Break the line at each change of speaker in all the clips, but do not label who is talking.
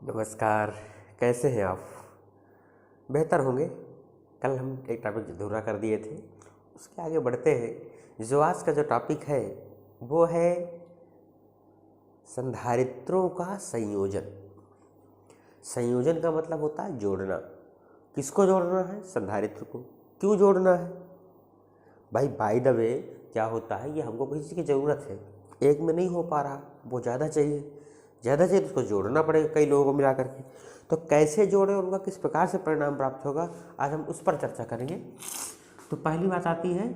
नमस्कार। कैसे हैं आप? बेहतर होंगे। कल हम एक टॉपिक अधूरा कर दिए थे, उसके आगे बढ़ते हैं। जो आज का जो टॉपिक है वो है संधारित्रों का संयोजन। संयोजन का मतलब होता है जोड़ना। किसको जोड़ना है? संधारित्र को। क्यों जोड़ना है भाई? बाय द वे क्या होता है, ये हमको किसी चीज़ की ज़रूरत है, एक में नहीं हो पा रहा, वो ज़्यादा चाहिए तो उसको जोड़ना पड़ेगा कई लोगों को मिला करके। तो कैसे जोड़ें, उनका किस प्रकार से परिणाम प्राप्त होगा, आज हम उस पर चर्चा करेंगे। तो पहली बात आती है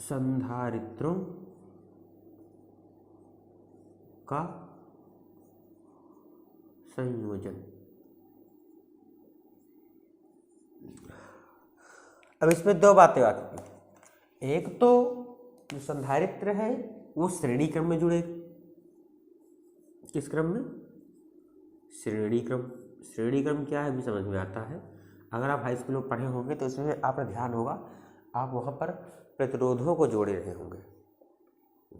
संधारित्रों का संयोजन। अब इसमें दो बातें आती हैं। एक तो जो संधारित्र है वो श्रेणी क्रम में जुड़े। किस क्रम में? श्रेणी क्रम। श्रेणी क्रम क्या है भी समझ में आता है। अगर आप हाई स्कूल में पढ़े होंगे तो इसमें आपका ध्यान होगा, आप वहाँ पर प्रतिरोधों को जोड़े रहे होंगे।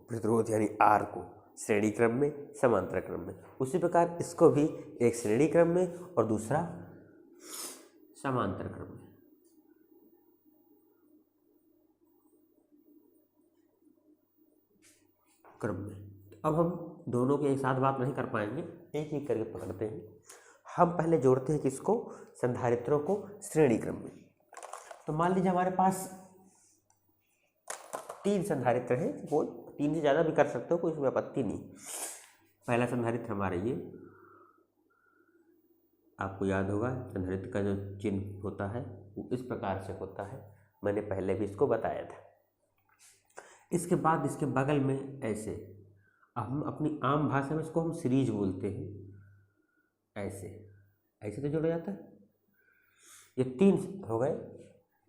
प्रतिरोध यानी आर को श्रेणी क्रम में, समांतर क्रम में। उसी प्रकार इसको भी एक श्रेणी क्रम में और दूसरा समांतर क्रम में। अब हम दोनों के एक साथ बात नहीं कर पाएंगे, एक एक करके पकड़ते हैं। हम पहले जोड़ते हैं किसको? संधारित्रों को श्रेणी क्रम में। तो मान लीजिए हमारे पास 3 संधारित्र हैं, वो 3 से ज़्यादा भी कर सकते हो, कोई इसमें आपत्ति नहीं। पहला संधारित्र हमारा ये, आपको याद होगा संधारित्र का जो चिन्ह होता है वो इस प्रकार से होता है, मैंने पहले भी इसको बताया था। इसके बाद इसके बगल में ऐसे, हम अपनी आम भाषा में इसको हम सीरीज बोलते हैं। ऐसे तो जोड़ा जाता है। ये 3 हो गए।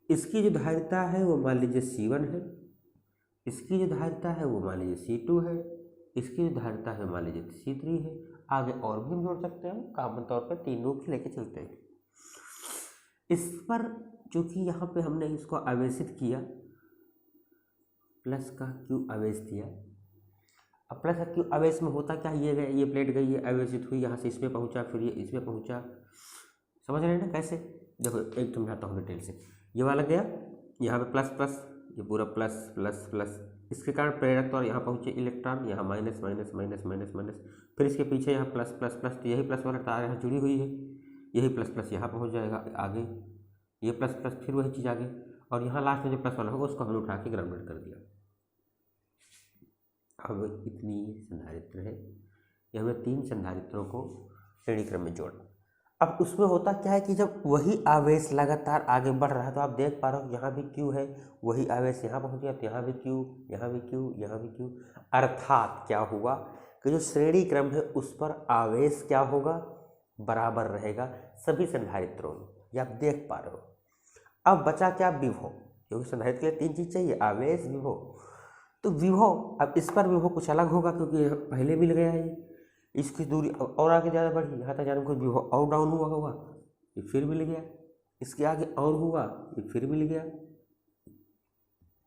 इसकी जो धारिता है वो मान लीजिए C1 है, इसकी जो धारिता है वो मान लीजिए C2 है, इसकी जो धारिता है मान लीजिए C3 है। आगे और भी हम जोड़ सकते हैं, कॉमन तौर पर 3 रूप लेके चलते हैं। इस पर चूंकि यहाँ पे हमने इसको आवेशित किया, प्लस का Q आवेश दिया। अब प्लस का Q आवेश में होता क्या, ये प्लेट गई, ये आवेशित हुई, यहाँ से इसमें पहुँचा, फिर ये इसमें पहुँचा। समझ रहे हैं ना कैसे? देखो एक समझाता हूँ डिटेल से। ये वाला गया, यहाँ पे प्लस प्लस, ये पूरा प्लस प्लस प्लस, इसके कारण प्रेरक तो यहाँ पहुँचे इलेक्ट्रॉन, यहाँ minus minus minus minus minus, फिर इसके पीछे यहाँ प्लस प्लस प्लस, तो यही प्लस वाला तार यहाँ जुड़ी हुई है, यही प्लस प्लस यहाँ पहुँच जाएगा आगे, ये प्लस प्लस फिर वही चीज़ आगे, और यहाँ लास्ट में जो प्लस वाला होगा उसको हमने उठा के ग्राउंडेड कर दिया। अब इतनी संधारित्र है, ये हमने 3 संधारित्रों को श्रेणी क्रम में जोड़ा। अब उसमें होता क्या है कि जब वही आवेश लगातार आगे बढ़ रहा है, तो आप देख पा रहे हो यहाँ भी Q है, वही आवेश यहाँ पहुँच गया, तो यहाँ भी Q, यहाँ भी Q, यहाँ भी Q। अर्थात क्या हुआ कि जो श्रेणी क्रम है उस पर आवेश क्या होगा? बराबर रहेगा सभी संधारित्रों में, ये आप देख पा रहे हो। अब बचा क्या? विभव, क्योंकि संधारित्र के लिए 3 चीज़ चाहिए, आवेश, विभव। तो विभव, अब इस पर विभव कुछ अलग होगा क्योंकि पहले मिल गया है, इसकी दूरी और आगे ज़्यादा बढ़ी, यहाँ तक जाने में कोई विभव और डाउन हुआ होगा, ये फिर मिल गया, इसके आगे और हुआ, ये फिर मिल गया।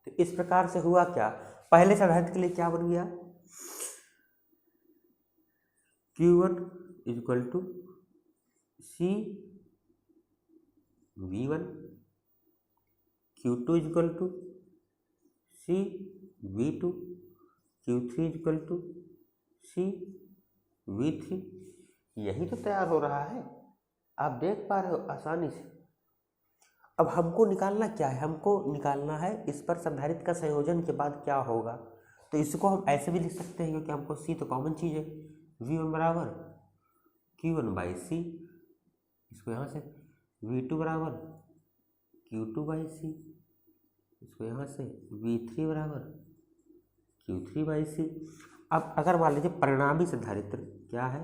तो इस प्रकार से हुआ क्या, पहले संधारित्र के लिए क्या बन गया? Q1 equal to CV1, Q2 equal to CV2, Q3 equal to CV3। यही तो तैयार हो रहा है, आप देख पा रहे हो आसानी से। अब हमको निकालना क्या है? हमको निकालना है इस पर संधारित्र का संयोजन के बाद क्या होगा। तो इसको हम ऐसे भी लिख सकते हैं, क्योंकि हमको C तो कॉमन चीज़ है, V1 बराबर Q1/C, इसको यहाँ से V2 बराबर Q2/C, इसको यहाँ से V3 बराबर Q3/C। अब अगर मान लीजिए परिणामी संधारित्र क्या है,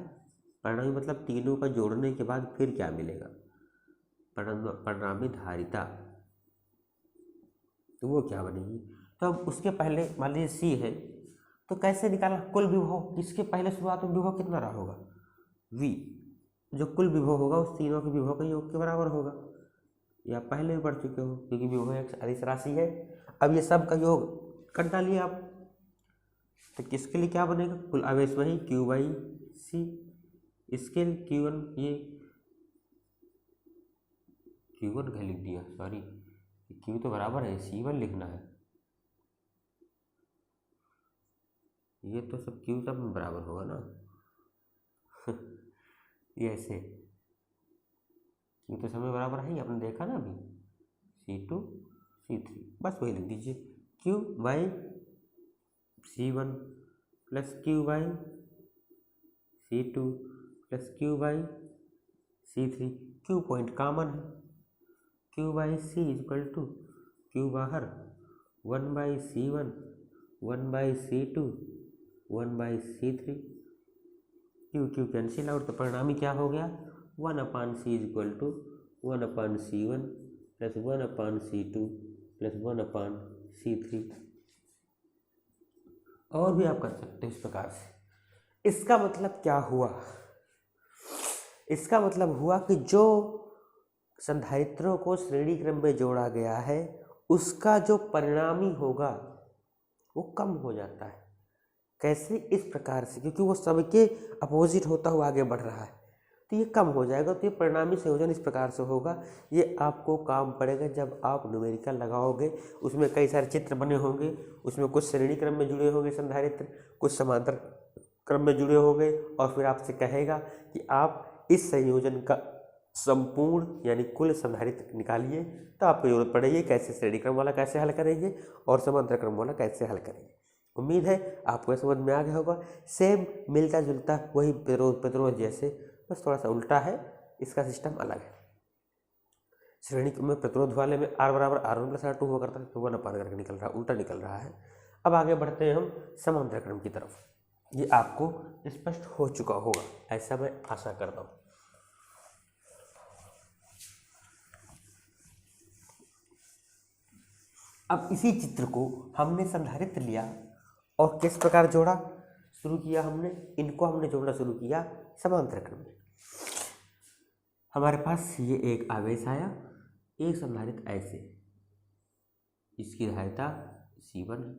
परिणामी मतलब तीनों का जोड़ने के बाद फिर क्या मिलेगा? परिणामी धारिता, तो वो क्या बनेगी? तो अब उसके पहले मान लीजिए C है, तो कैसे निकालना कुल विभव? इसके पहले शुरुआत में विभव कितना रहा होगा? V, जो कुल विभव होगा उस तीनों के विभव के योग के बराबर होगा। ये आप पहले भी पढ़ चुके हो, क्योंकि विभव एक अदिश राशि है। अब ये सब का योग कर डालिए आप, तो किसके लिए क्या बनेगा, कुल आवेश वही क्यू बाई सी, इसके Q1 ये Q1 का लिख दिया, सॉरी Q तो बराबर है C1 लिखना है, ये तो सब Q सब में बराबर होगा ना ये ऐसे Q तो सब में बराबर है ही, आपने देखा ना अभी, C2 C3, बस वही लिख दीजिए Q by C1 plus Q by C2 plus Q by C3, Q point common है, Q by C equal to Q बाहर 1 by C1 1 by C2 1 by C3, Q cancel out, तो परिणामी क्या हो गया 1 upon C equal to 1 upon C1 plus 1 upon C2 plus 1 upon C3। और भी आप कर सकते हैं इस प्रकार से। इसका मतलब क्या हुआ, इसका मतलब हुआ कि जो संधारित्रों को श्रेणी क्रम में जोड़ा गया है उसका जो परिणामी होगा वो कम हो जाता है। कैसे, इस प्रकार से, क्योंकि वो सबके अपोजिट होता हुआ आगे बढ़ रहा है तो ये कम हो जाएगा, तो ये परिणामी संयोजन इस प्रकार से होगा। ये आपको काम पड़ेगा जब आप न्यूमेरिकल लगाओगे, उसमें कई सारे चित्र बने होंगे, उसमें कुछ श्रेणी क्रम में जुड़े होंगे संधारित्र, कुछ समांतर क्रम में जुड़े होंगे, और फिर आपसे कहेगा कि आप इस संयोजन का संपूर्ण यानी कुल संधारित्र निकालिए, तो आपको जरूरत पड़ेगी कैसे श्रेणी क्रम वाला कैसे हल करेंगे और समांतर क्रम वाला कैसे हल करेंगे। उम्मीद है आपको समझ में आ गया होगा। सेम मिलता जुलता वही प्रतिरोध जैसे, बस थोड़ा सा उल्टा है, इसका सिस्टम अलग है। श्रेणी में प्रतिरोध वाले में R बराबर R1 प्लस R2 हुआ करता है, तो 1 अपान करके निकल रहा है, उल्टा निकल रहा है। अब आगे बढ़ते हैं हम समांतर क्रम की तरफ। ये आपको स्पष्ट हो चुका होगा, ऐसा मैं आशा करता हूँ। अब इसी चित्र को हमने संधारित्र लिया और किस प्रकार जोड़ा शुरू किया, इनको हमने जोड़ना शुरू किया समांतर क्रम में। हमारे पास ये एक आवेश आया, एक संधारित्र ऐसे, इसकी धारिता C1 है,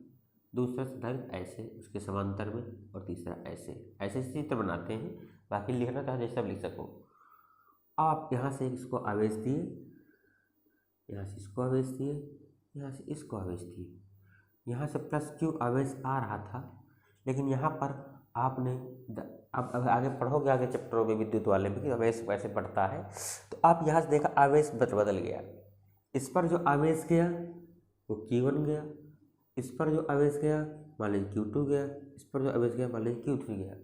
दूसरा संधारित्र ऐसे उसके समांतर में, और तीसरा ऐसे। ऐसे चित्र बनाते हैं, बाकी लिखना चाहे जैसा लिख सको। आप यहाँ से इसको आवेश दिए, यहाँ से इसको आवेश दिए, यहाँ से इसको आवेश दिए, यहाँ से प्लस Q आवेश आ रहा था, लेकिन यहाँ पर आपने अब आगे पढ़ोगे आगे चैप्टरों में विद्युत वाले में कि आवेश कैसे बढ़ता है, तो आप यहाँ से देखा आवेश बदल गया। इस पर जो आवेश गया वो Q1 गया, इस पर जो आवेश गया मान लीजिए Q2 गया, इस पर जो आवेश गया मान लीजिए Q3 गया।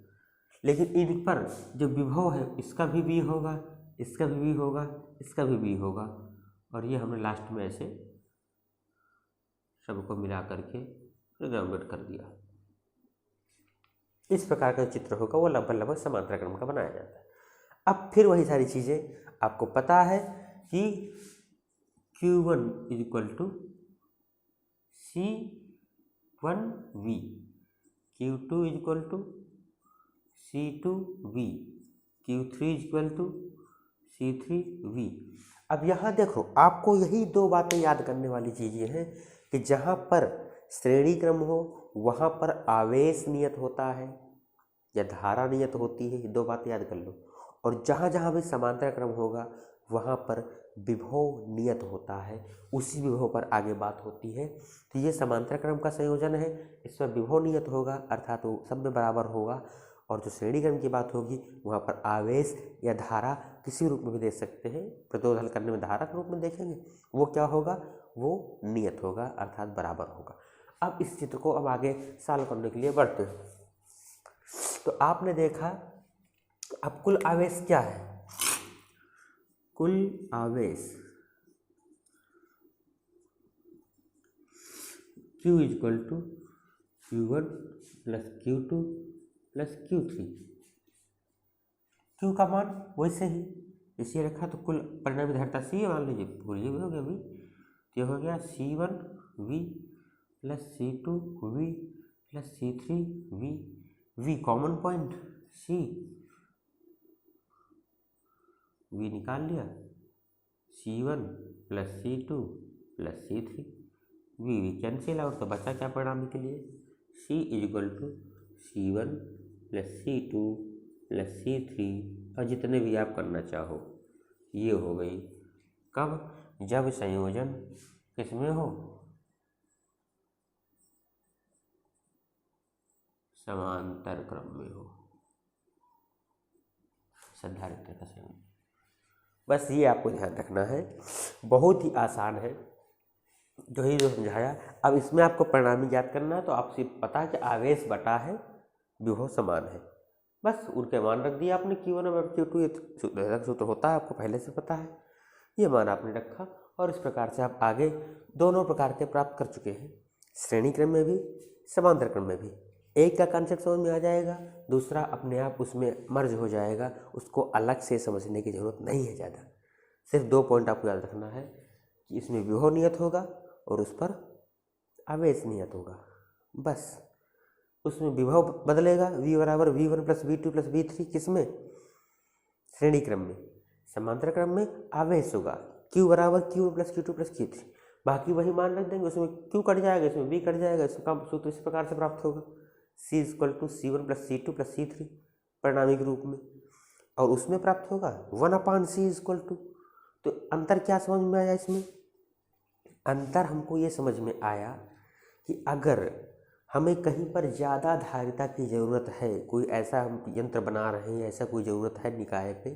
लेकिन इन पर जो विभव है इसका भी V होगा, इसका भी V होगा, इसका भी V होगा, और ये हमने लास्ट में ऐसे सबको मिला करके ग्राउंडेड कर दिया। इस प्रकार का चित्र होगा वो लगभग समांतर क्रम का बनाया जाता है। अब फिर वही सारी चीज़ें आपको पता है कि Q1 is equal to C1V, Q2 is equal to C2V, Q3 is equal to C3V। अब यहाँ देखो, आपको यही दो बातें याद करने वाली चीज़ें हैं कि जहाँ पर श्रेणी क्रम हो वहाँ पर आवेश नियत होता है या धारा नियत होती है, ये दो बातें याद कर लो। और जहाँ जहाँ भी समांतर क्रम होगा वहाँ पर विभव नियत होता है, उसी विभव पर आगे बात होती है। तो ये समांतर क्रम का संयोजन है, इसमें विभव नियत होगा अर्थात वो सब में बराबर होगा, और जो श्रेणी क्रम की बात होगी वहाँ पर आवेश या धारा किसी रूप में भी दे सकते हैं। प्रतिरोध हल करने में धारा के रूप में देखेंगे, वो क्या होगा, वो नियत होगा अर्थात बराबर होगा। अब इस चित्र को अब आगे सॉल्व करने के लिए बढ़ते हैं। तो आपने देखा अब कुल आवेश क्या है, कुल आवेश Q equal to Q1 plus Q2 plus Q3। Q का मान वैसे ही इसी रखा, तो कुल परिणामी धारिता C मान लीजिए, भूलिए भी हो गया अभी, तो हो गया C1V plus C2V plus C3V, V common point C, V निकाल लिया, C1 plus C2 plus C3, V cancel out, तो बचा क्या परिणामी के लिए C is equal to C1 plus C2 plus C3 और जितने भी आप करना चाहो, ये हो गई। कब? जब संयोजन किसमें हो? समांतर क्रम में हो, संधारित्र का संयोजन। बस ये आपको ध्यान रखना है, बहुत ही आसान है जो ही जो समझाया। अब इसमें आपको परिणामी ज्ञात करना है, तो आपसे पता है कि आवेश बटा है विभव समान है, बस उनके मान रख दिया आपने Q1 और Q2, ये सूत्र होता है, आपको पहले से पता है, ये मान आपने रखा और इस प्रकार से आप आगे दोनों प्रकार के प्राप्त कर चुके हैं, श्रेणी क्रम में भी समांतर क्रम में भी। एक का कॉन्सेप्ट समझ में आ जाएगा, दूसरा अपने आप उसमें मर्ज हो जाएगा, उसको अलग से समझने की जरूरत नहीं है ज़्यादा। सिर्फ 2 पॉइंट आपको याद रखना है कि इसमें विभव नियत होगा और उस पर आवेश नियत होगा, बस। उसमें विभव बदलेगा, V बराबर V1 plus V2 plus V3, किसमें? श्रेणी क्रम में। समांतर क्रम में आवेश होगा Q बराबर Q1 plus Q2 plus Q3, बाकी वही मान रख देंगे, उसमें Q कट जाएगा, इसमें V कट जाएगा, इसका सूत्र इस प्रकार से प्राप्त होगा, C equal to C1 plus C2 plus C3 परिणामी के रूप में, और उसमें प्राप्त होगा 1/C इक्वल टू। तो अंतर क्या समझ में आया इसमें? अंतर हमको ये समझ में आया कि अगर हमें कहीं पर ज़्यादा धारिता की ज़रूरत है, कोई ऐसा हम यंत्र बना रहे हैं, ऐसा कोई ज़रूरत है निकाय पे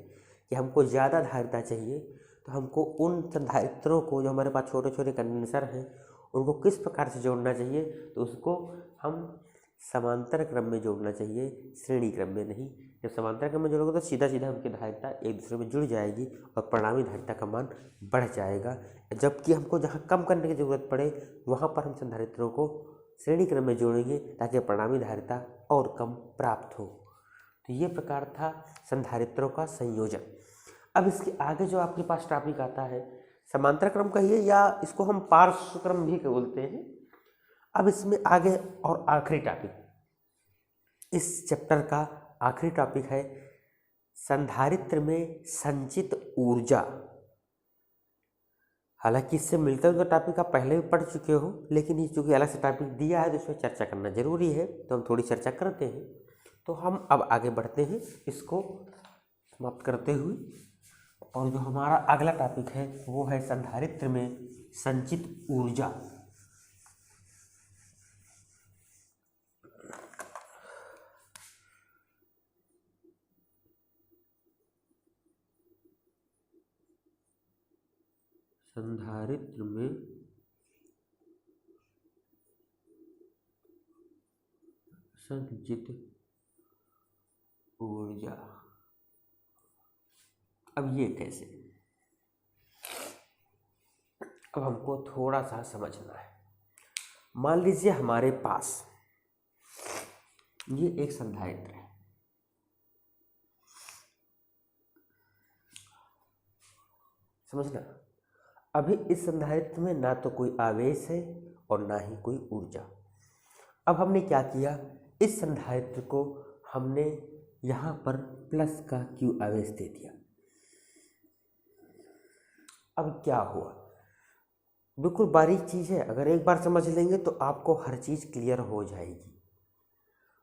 कि हमको ज़्यादा धारिता चाहिए, तो हमको उन संधारित्रों को, जो हमारे पास छोटे छोटे कंडेंसर हैं, उनको किस प्रकार से जोड़ना चाहिए? तो उसको हम समांतर क्रम में जोड़ना चाहिए, श्रेणी क्रम में नहीं। जब समांतर क्रम में जोड़ोगे तो सीधा सीधा उनकी धारिता एक दूसरे में जुड़ जाएगी और परिणामी धारिता का मान बढ़ जाएगा, जबकि हमको जहाँ कम करने की ज़रूरत पड़े वहाँ पर हम संधारित्रों को श्रेणी क्रम में जोड़ेंगे ताकि परिणामी धारिता और कम प्राप्त हो। तो ये प्रकार था संधारित्रों का संयोजन। अब इसके आगे जो आपके पास टॉपिक आता है, समांतर क्रम कहिए या इसको हम पार्श्व क्रम भी बोलते हैं। अब इसमें आगे और आखिरी टॉपिक, इस चैप्टर का आखिरी टॉपिक है संधारित्र में संचित ऊर्जा। हालांकि इससे मिलता जुलता टॉपिक आप पहले भी पढ़ चुके हो, लेकिन ये चूँकि अलग से टॉपिक दिया है तो इसमें चर्चा करना जरूरी है, तो हम थोड़ी चर्चा करते हैं। तो हम अब आगे बढ़ते हैं इसको समाप्त करते हुए, और जो हमारा अगला टॉपिक है वो है संधारित्र में संचित ऊर्जा। संधारित्र में संचित ऊर्जा। अब ये कैसे? अब हमको थोड़ा सा समझना है। मान लीजिए हमारे पास ये एक संधारित्र है, समझना। अभी इस संधारित्र में ना तो कोई आवेश है और ना ही कोई ऊर्जा। अब हमने क्या किया, इस संधारित्र को हमने यहाँ पर प्लस का Q आवेश दे दिया। अब क्या हुआ, बिल्कुल बारीक चीज़ है, अगर एक बार समझ लेंगे तो आपको हर चीज़ क्लियर हो जाएगी।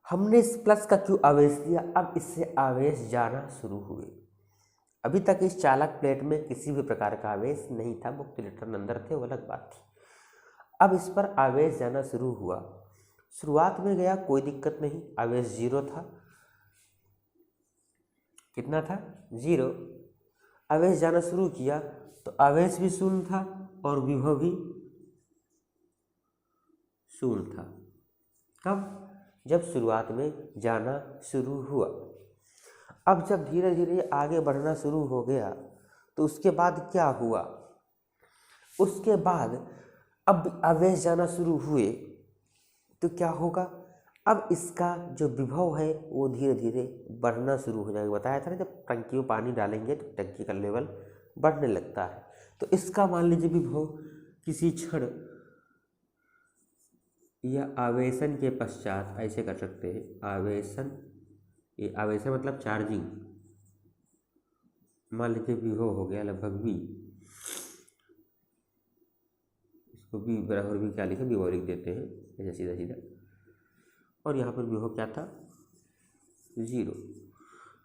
हमने इस प्लस का Q आवेश दिया, अब इससे आवेश जाना शुरू हुए। अभी तक इस चालक प्लेट में किसी भी प्रकार का आवेश नहीं था, मुक्त इलेक्ट्रॉन अंदर थे, वो अलग बात थी। अब इस पर आवेश जाना शुरू हुआ। शुरुआत में गया, कोई दिक्कत नहीं, आवेश 0 था। कितना था? 0। आवेश जाना शुरू किया तो आवेश भी शून्य था और विभव भी शून्य था। कब? जब शुरुआत में जाना शुरू हुआ। अब जब धीरे धीरे आगे बढ़ना शुरू हो गया तो उसके बाद क्या हुआ, उसके बाद अब आवेश जाना शुरू हुए तो क्या होगा, अब इसका जो विभव है वो धीरे धीरे बढ़ना शुरू हो जाएगा। बताया था ना, जब टंकी में पानी डालेंगे तो टंकी का लेवल बढ़ने लगता है। तो इसका मान लीजिए विभव किसी क्षण या आवेशन के पश्चात, ऐसे कर सकते हैं, आवेशन, ये आवेशन मतलब चार्जिंग, मान लीजिए विभव हो गया लगभग V, इसको V बराबर V क्या लिखे, विभव लिख देते हैं ऐसे सीधा सीधा। और यहाँ पर विभव क्या था, 0।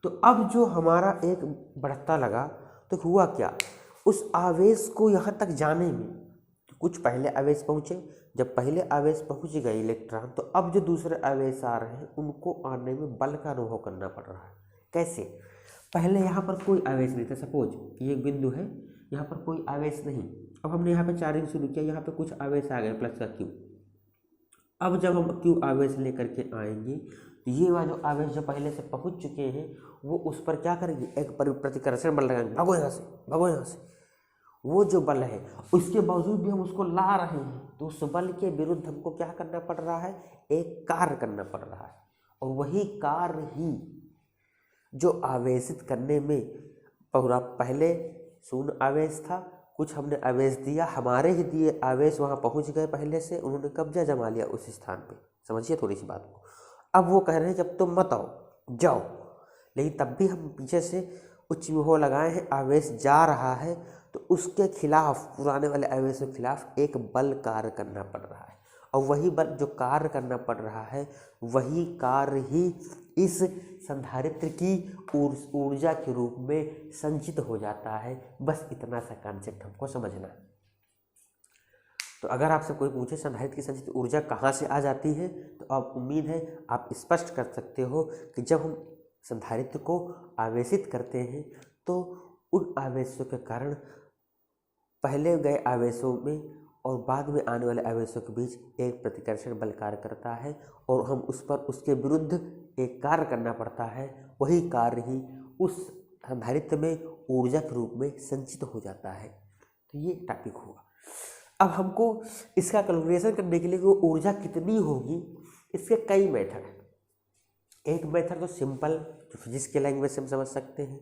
तो अब जो हमारा एक बढ़ता लगा तो हुआ क्या, उस आवेश को यहाँ तक जाने में कुछ पहले आवेश पहुँचे, जब पहले आवेश पहुँच गए इलेक्ट्रॉन, तो अब जो दूसरे आवेश आ रहे हैं उनको आने में बल का अनुभव करना पड़ रहा है। कैसे, पहले यहाँ पर कोई आवेश नहीं था, सपोज ये बिंदु है, यहाँ पर कोई आवेश नहीं, अब हमने यहाँ पे चार्जिंग शुरू किया, यहाँ पे कुछ आवेश आ गए प्लस का क्यू। अब जब हम क्यू आवेश लेकर के आएंगे तो ये वाला जो आवेश जो पहले से पहुँच चुके हैं वो उस पर क्या करेंगे, एक प्रतिकर्षण बल लगाएंगे, भागो यहाँ से, भागो यहाँ से। वो जो बल है उसके बावजूद भी हम उसको ला रहे हैं, तो उस बल के विरुद्ध हमको क्या करना पड़ रहा है, एक कार्य करना पड़ रहा है। और वही कार्य ही जो आवेशित करने में पूरा पहले शून्य आवेश था, कुछ हमने आवेश दिया, हमारे ही दिए आवेश वहाँ पहुँच गए पहले से, उन्होंने कब्जा जमा लिया उस स्थान पे। समझिए थोड़ी सी बात को। अब वो कह रहे हैं जब तुम मत आओ, जाओ, लेकिन तब भी हम पीछे से उच्च विभव लगाए हैं, आवेश जा रहा है, तो उसके खिलाफ, पुराने वाले आवेश के खिलाफ एक बल कार्य करना पड़ रहा है। और वही बल जो कार्य करना पड़ रहा है, वही कार्य ही इस संधारित्र की ऊर्जा के रूप में संचित हो जाता है। बस इतना सा कॉन्सेप्ट हमको समझना है। तो अगर आपसे कोई पूछे संधारित्र की संचित ऊर्जा कहाँ से आ जाती है, तो आप उम्मीद है आप स्पष्ट कर सकते हो कि जब हम संधारित्र को आवेशित करते हैं तो उन आवेशों के कारण पहले गए आवेशों में और बाद में आने वाले आवेशों के बीच एक प्रतिकर्षण बल कार्य करता है, और हम उस पर उसके विरुद्ध एक कार्य करना पड़ता है। वही कार्य ही उस संधारित्र में ऊर्जा के रूप में संचित हो जाता है। तो ये टॉपिक हुआ। अब हमको इसका कैलकुलेशन करने के लिए वो ऊर्जा कितनी होगी, इसके कई मेथड हैं। एक मेथड तो सिंपल, जो फिजिक्स की लैंग्वेज से हम समझ सकते हैं।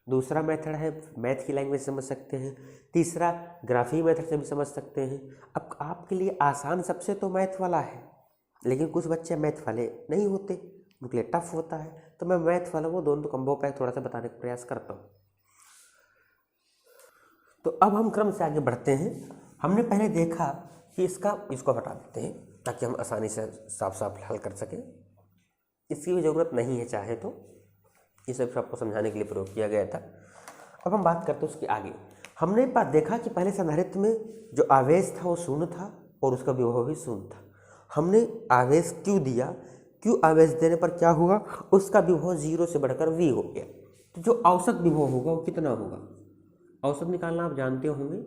दूसरा मेथड है मैथ की लैंग्वेज से समझ सकते हैं। तीसरा ग्राफी मेथड से भी समझ सकते हैं। अब आपके लिए आसान सबसे तो मैथ वाला है, लेकिन कुछ बच्चे मैथ वाले नहीं होते, उनके लिए टफ होता है, तो मैं मैथ वाला वो दोनों कंबो पैक थोड़ा सा बताने का प्रयास करता हूँ। तो अब हम क्रम से आगे बढ़ते हैं। हमने पहले देखा कि इसको हटा देते हैं ताकि हम आसानी से साफ साफ हल कर सकें। इसकी भी ज़रूरत नहीं है चाहे तो, ये सब आपको समझाने के लिए प्रयोग किया गया था। अब हम बात करते हैं उसके आगे। हमने बात देखा कि पहले संधारित्र में जो आवेश था वो शून्य था और उसका विभव भी शून्य था। हमने आवेश क्यू दिया, क्यू आवेश देने पर क्या हुआ, उसका विभव 0 से बढ़कर v हो गया। तो जो औसत विभव होगा वो कितना होगा, औसत निकालना आप जानते होंगे।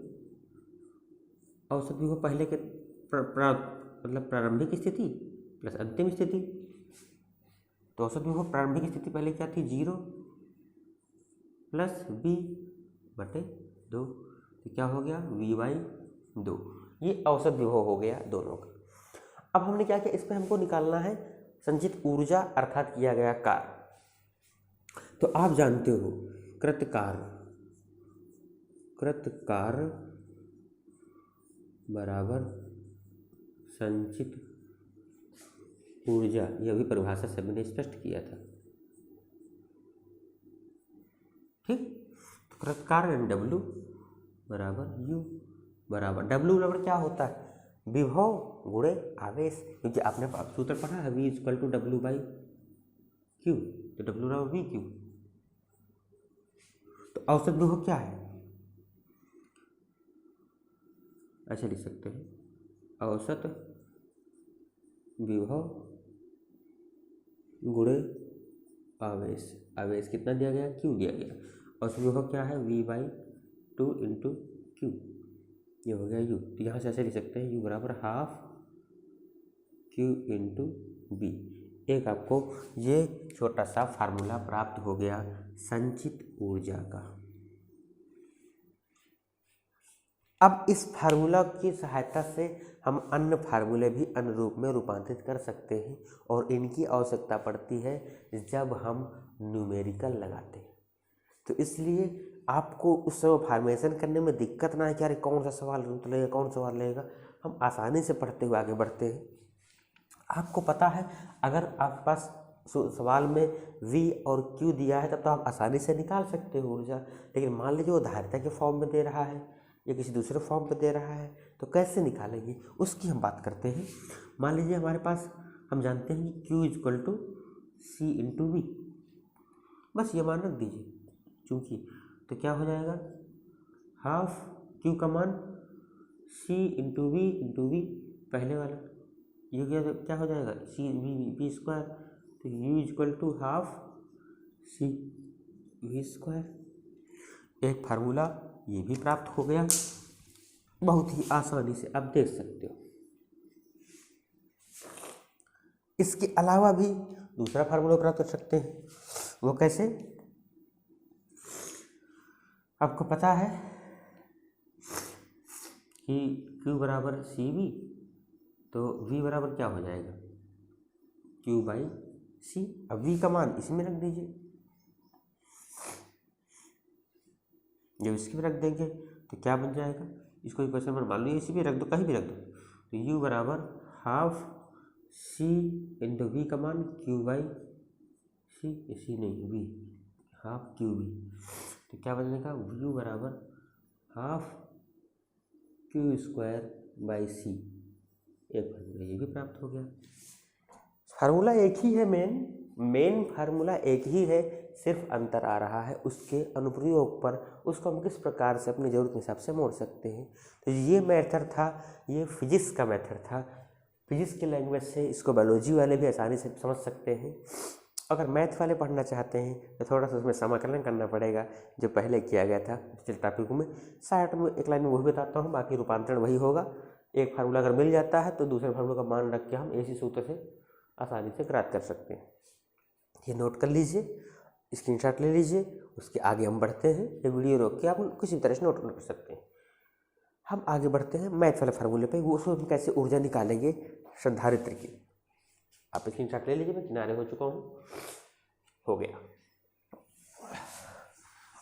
औसत विभव पहले के मतलब प्रारंभिक स्थिति प्लस अंतिम स्थिति। तो औसत विभव प्रारंभिक स्थिति पहले क्या थी, 0 प्लस b बटे 2, तो क्या हो गया v/2। ये औसत विभव हो गया दोनों का। अब हमने क्या किया, इस पर हमको निकालना है संचित ऊर्जा अर्थात किया गया कार्य। तो आप जानते हो कृत कार्य बराबर संचित ऊर्जा, यह भी परिभाषा से मैंने स्पष्ट किया था। ठीक, तो कृत कार्य W बराबर U बराबर W बराबर क्या होता है, विभव गुणे आवेश, क्योंकि आपने सूत्र पढ़ा है V = W/Q, तो W बराबर VQ। तो औसत विभव क्या है, ऐसे लिख सकते हैं, औसत विभव गुणे आवेश। आवेश कितना दिया गया, Q दिया गया। औसत विभव क्या है, V/2 × Q, ये हो गया U। तो यहाँ से ऐसे लिख सकते हैं U बराबर ½ Q × B। एक आपको ये छोटा सा फार्मूला प्राप्त हो गया संचित ऊर्जा का। अब इस फार्मूला की सहायता से हम अन्य फार्मूले भी अनुरूप में रूपांतरित कर सकते हैं, और इनकी आवश्यकता पड़ती है जब हम न्यूमेरिकल लगाते हैं। तो इसलिए आपको उस समय फॉर्मेशन करने में दिक्कत ना है कि अरे कौन सा सवाल लगेगा, कौन सा सवाल लगेगा। हम आसानी से पढ़ते हुए आगे बढ़ते हैं। आपको पता है अगर आपके पास सवाल में V और Q दिया है तब तो आप आसानी से निकाल सकते हो ऊर्जा। लेकिन मान लीजिए वो धारिता के फॉर्म में दे रहा है या किसी दूसरे फॉर्म पे दे रहा है, तो कैसे निकालेंगे उसकी हम बात करते हैं। मान लीजिए हमारे पास हम जानते हैं कि Q equal to C into V, बस ये मान रख दीजिए चूँकि, तो क्या हो जाएगा हाफ Q का मान C इंटू वी पहले वाला, ये क्या हो जाएगा सी वी स्क्वायर, तो U equal to half C V square. एक फार्मूला ये भी प्राप्त हो गया, बहुत ही आसानी से आप देख सकते हो। इसके अलावा भी दूसरा फार्मूला प्राप्त कर सकते हैं, वो कैसे, आपको पता है कि Q बराबर सी वी, तो V बराबर क्या हो जाएगा Q बाई सी। अब V का मान इसमें रख दीजिए, जब इसकी भी रख देंगे तो क्या बन जाएगा, इसको इक्वेशन में मान लो इसी भी रख दो, कहीं भी रख दो, तो U बराबर हाफ C इंटू वी का मान Q बाई सी नहीं V, हाफ Q V, तो क्या बनेगा U बराबर हाफ Q स्क्वायर बाई सी। एक फार्मूला ये भी प्राप्त हो गया। फार्मूला एक ही है, मेन फार्मूला एक ही है, सिर्फ अंतर आ रहा है उसके अनुप्रयोग पर, उसको हम किस प्रकार से अपनी ज़रूरत के हिसाब से मोड़ सकते हैं। तो ये मेथड था, ये फिजिक्स का मेथड था, फिजिक्स की लैंग्वेज से इसको बायोलॉजी वाले भी आसानी से समझ सकते हैं। अगर मैथ वाले पढ़ना चाहते हैं तो थोड़ा सा उसमें समाकलन करना पड़ेगा, जो पहले किया गया था पिछले टॉपिक में। शायद में एक लाइन में वही बताता हूँ, बाकी रूपांतरण वही होगा। एक फार्मूला अगर मिल जाता है तो दूसरे फार्मूला का मान रख के हम इसी सूत्र से आसानी से ज्ञात कर सकते हैं। ये नोट कर लीजिए, स्क्रीनशॉट ले लीजिए, उसके आगे हम बढ़ते हैं। ये वीडियो रोक के आप किसी भी तरह से नोट कर सकते हैं। हम आगे बढ़ते हैं मैथ वाले फार्मूले पे, वो उसमें हम कैसे ऊर्जा निकालेंगे संधारित्र की। आप स्क्रीनशॉट ले लीजिए, मैं किनारे हो चुका हूँ, हो गया।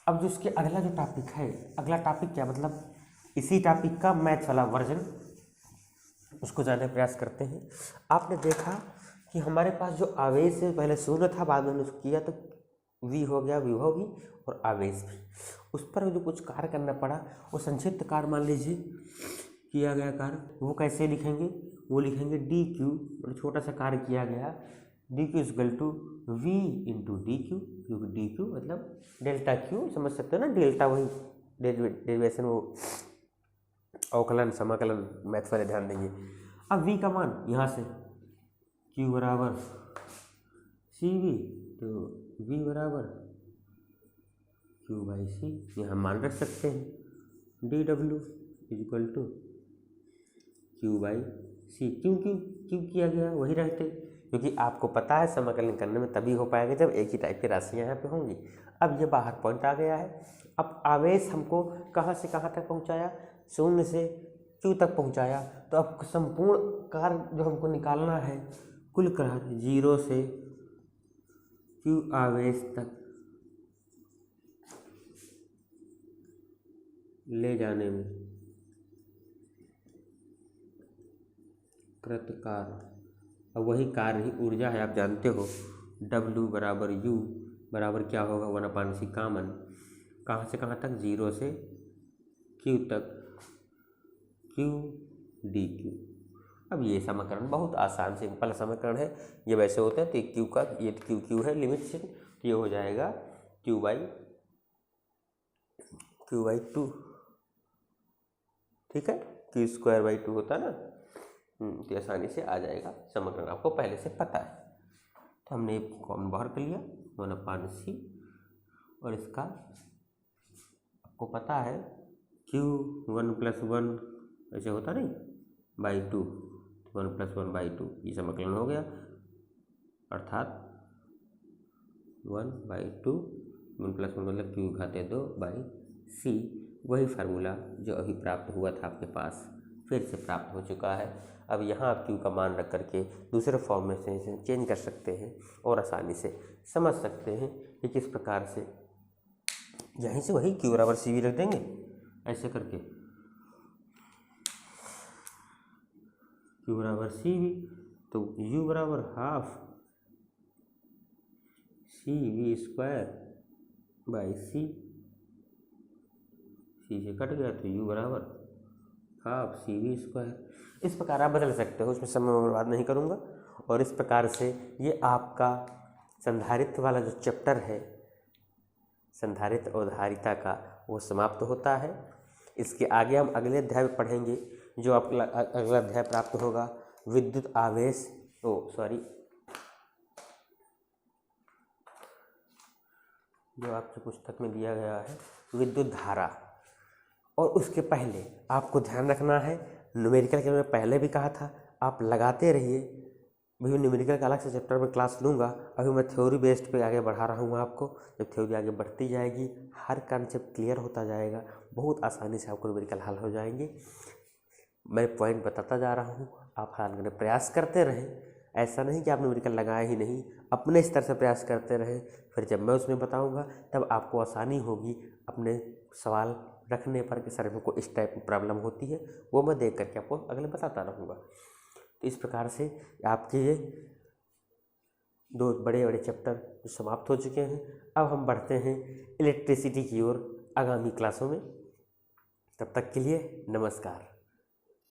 अब जो इसके अगला जो टॉपिक है, अगला टॉपिक क्या मतलब इसी टॉपिक का मैथ वाला वर्जन, उसको जानने का प्रयास करते हैं। आपने देखा कि हमारे पास जो आवेश है पहले शून्य था, बाद में हमने उसको किया तो V हो गया, विभव भी और आवेश भी। उस पर जो कुछ कार्य करना पड़ा, वो संक्षिप्त कार्य मान लीजिए किया गया कार्य, वो कैसे लिखेंगे, वो लिखेंगे डी क्यू, और छोटा सा कार्य किया गया D Q is equal to V into D Q, क्योंकि डी क्यू मतलब डेल्टा क्यू, समझ सकते हो ना, डेल्टा वही डेरिवेशन, वो अवकलन समाकलन मैथ वाले ध्यान देंगे। अब V का मान यहाँ से Q बराबर सी वी, तो V बराबर Q बाई सी, यहाँ मान रख सकते हैं D W equal to Q by C. क्यों किया गया, वही रहते, क्योंकि आपको पता है समाकलन करने में तभी हो पाएगा जब एक ही टाइप की राशियाँ यहाँ पे होंगी। अब ये बाहर पॉइंट आ गया है। अब आवेश हमको कहाँ से कहाँ तक पहुँचाया, शून्य से Q तक पहुँचाया, तो अब संपूर्ण कार्य जो हमको निकालना है, कुल कार्य 0 से Q आवेश तक ले जाने में कृत कार्य, अब वही कार्य ही ऊर्जा है, आप जानते हो W बराबर U बराबर क्या होगा 1/c कॉमन, कहाँ से कहाँ तक 0 से Q तक Q डी क्यू। अब ये समीकरण बहुत आसान सिंपल समीकरण है, ये वैसे होते हैं तो क्यू का ये क्यू है लिमिट से, तो ये हो जाएगा क्यू बाई 2, ठीक है, Q स्क्वायर बाई 2 होता है ना, तो आसानी से आ जाएगा, समीकरण आपको पहले से पता है। तो हमने कॉमन बाहर कर लिया 1/c, और इसका आपको पता है Q 1+1 ऐसे होता नहीं बाई 2, 1+1/2, ये समाकलन हो गया, अर्थात 1/2, 1+1 मतलब Q घाते 2/c। वही फार्मूला जो अभी प्राप्त हुआ था आपके पास, फिर से प्राप्त हो चुका है। अब यहाँ आप Q का मान रख करके दूसरे फॉर्म में से इसे चेंज कर सकते हैं और आसानी से समझ सकते हैं कि किस प्रकार से, यहीं से वही Q बराबर सी वी रख देंगे ऐसे करके, Q बराबर सी वी, तो U बराबर half C V square by C से कट गया, तो U बराबर हाफ सी वी स्क्वायर। इस प्रकार आप बदल सकते हो, उसमें समय बर्बाद नहीं करूँगा। और इस प्रकार से ये आपका संधारित्र वाला जो चैप्टर है संधारित्र और धारिता का वो समाप्त होता है। इसके आगे हम अगले अध्याय में पढ़ेंगे, जो आपका अगला अध्याय प्राप्त होगा विद्युत आवेश जो आपकी पुस्तक में दिया गया है विद्युत धारा। और उसके पहले आपको ध्यान रखना है, न्यूमेरिकल के मैंने पहले भी कहा था, आप लगाते रहिए। भैया न्यूमेरिकल का अलग से चैप्टर में क्लास लूँगा, अभी मैं थ्योरी बेस्ड पे आगे बढ़ा रहा हूँ आपको। जब थ्योरी आगे बढ़ती जाएगी, हर कॉन्सेप्ट क्लियर होता जाएगा, बहुत आसानी से आपको न्यूमेरिकल हल हो जाएंगे। मैं पॉइंट बताता जा रहा हूँ, आप हल करने प्रयास करते रहें। ऐसा नहीं कि आप न्यूमेरिकल लगाए ही नहीं, अपने स्तर से प्रयास करते रहें। फिर जब मैं उसमें बताऊँगा तब आपको आसानी होगी अपने सवाल रखने पर कि सर को इस टाइप की प्रॉब्लम होती है, वो मैं देख करके आपको अगले बताता रहूँगा। तो इस प्रकार से आपके ये 2 बड़े बड़े चैप्टर समाप्त हो चुके हैं। अब हम बढ़ते हैं इलेक्ट्रिसिटी की ओर आगामी क्लासों में। तब तक के लिए नमस्कार।